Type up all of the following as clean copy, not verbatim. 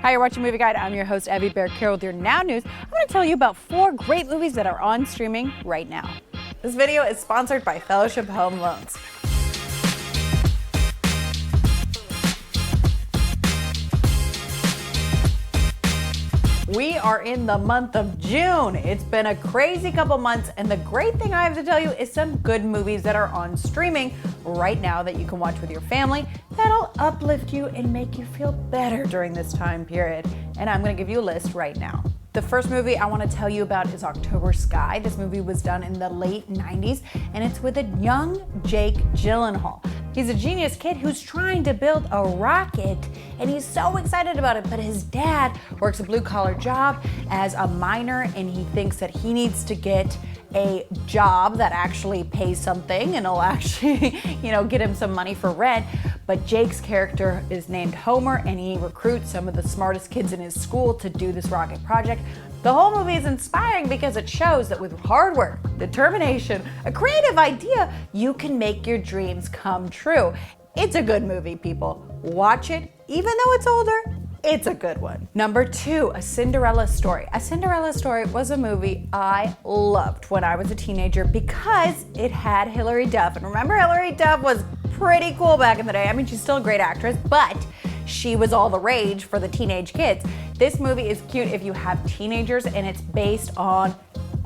Hi, you're watching Movie Guide. I'm your host, Evie Bear Carroll with your Now News. I'm going to tell you about 4 great movies that are on streaming right now. This video is sponsored by Fellowship Home Loans. We are in the month of June. It's been a crazy couple months, and the great thing I have to tell you is some good movies that are on streaming right now that you can watch with your family that'll uplift you and make you feel better during this time period. And I'm going to give you a list right now. The first movie I want to tell you about is October Sky. This movie was done in the late 90s, and it's with a young Jake Gyllenhaal. He's a genius kid who's trying to build a rocket, and he's so excited about it, but his dad works a blue-collar job as a miner, and he thinks that he needs to get a job that actually pays something and will actually, get him some money for rent. But Jake's character is named Homer, and he recruits some of the smartest kids in his school to do this rocket project. The whole movie is inspiring because it shows that with hard work, determination, a creative idea, you can make your dreams come true. It's a good movie, people. Watch it, even though it's older. It's a good one. Number 2, A Cinderella Story. A Cinderella Story was a movie I loved when I was a teenager because it had Hilary Duff. And remember, Hilary Duff was pretty cool back in the day. I mean, she's still a great actress, but she was all the rage for the teenage kids. This movie is cute if you have teenagers, and it's based on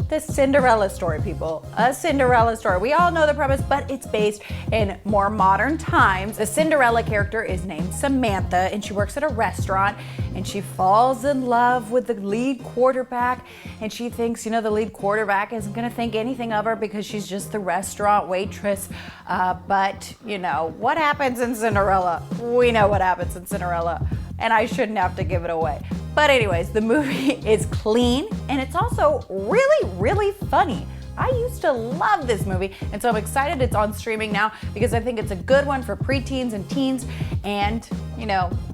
the Cinderella Story, people. A Cinderella Story. We all know the premise, but it's based in more modern times. The Cinderella character is named Samantha, and she works at a restaurant, and she falls in love with the lead quarterback, and she thinks, the lead quarterback isn't gonna think anything of her because she's just the restaurant waitress. But what happens in Cinderella? We know what happens in Cinderella, and I shouldn't have to give it away. But anyways, the movie is clean, and it's also really, really funny. I used to love this movie, and so I'm excited it's on streaming now because I think it's a good one for preteens and teens, and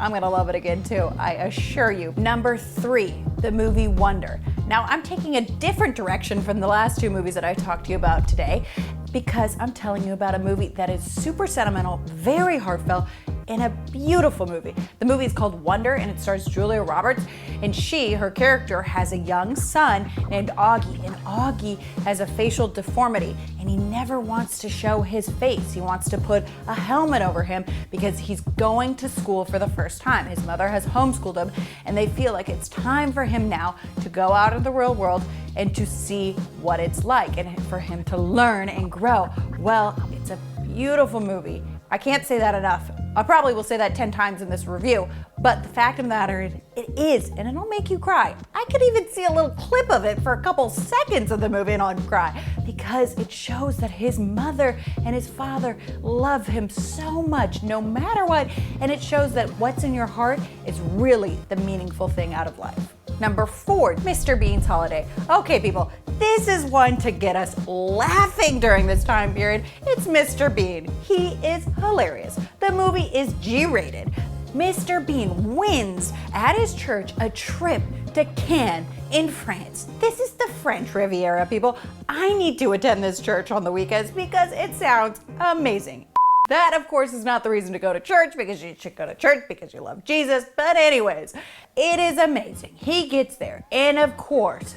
I'm gonna love it again too, I assure you. Number 3, the movie Wonder. Now I'm taking a different direction from the last 2 movies that I talked to you about today because I'm telling you about a movie that is super sentimental, very heartfelt, and a beautiful movie. The movie is called Wonder, and it stars Julia Roberts, and her character, has a young son named Augie, and Augie has a facial deformity, and he never wants to show his face. He wants to put a helmet over him because he's going to school for the first time. His mother has homeschooled him, and they feel like it's time for him now to go out in the real world and to see what it's like, and for him to learn and grow. Well, it's a beautiful movie. I can't say that enough. I probably will say that 10 times in this review, but the fact of the matter is, it is, and it'll make you cry. I could even see a little clip of it for a couple seconds of the movie and I'd cry because it shows that his mother and his father love him so much, no matter what, and it shows that what's in your heart is really the meaningful thing out of life. Number 4, Mr. Bean's Holiday. Okay, people, this is one to get us laughing during this time period. It's Mr. Bean. He is hilarious. The movie is G-rated. Mr. Bean wins at his church a trip to Cannes in France. This is the French Riviera, people. I need to attend this church on the weekends because it sounds amazing. That, of course, is not the reason to go to church, because you should go to church because you love Jesus. But anyways, it is amazing. He gets there, and of course,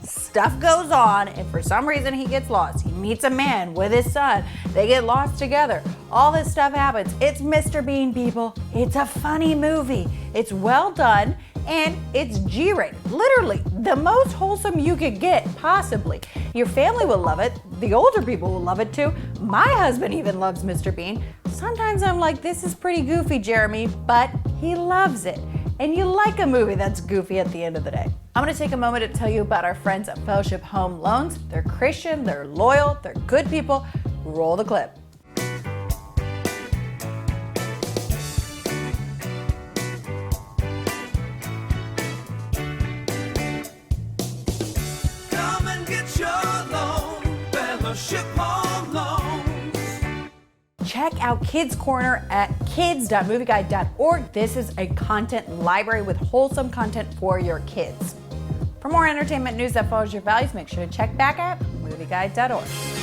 stuff goes on, and for some reason he gets lost. He meets a man with his son. They get lost together. All this stuff happens. It's Mr. Bean, people. It's a funny movie. It's well done, and it's G-rated. Literally, the most wholesome you could get, possibly. Your family will love it. The older people will love it too. My husband even loves Mr. Bean. Sometimes I'm like, this is pretty goofy, Jeremy, but he loves it. And you like a movie that's goofy at the end of the day. I'm gonna take a moment to tell you about our friends at Fellowship Home Loans. They're Christian, they're loyal, they're good people. Roll the clip. Come and get your loan, Fellowship Home Loans. Check out Kids Corner at kids.movieguide.org. This is a content library with wholesome content for your kids. For more entertainment news that follows your values, make sure to check back at movieguide.org.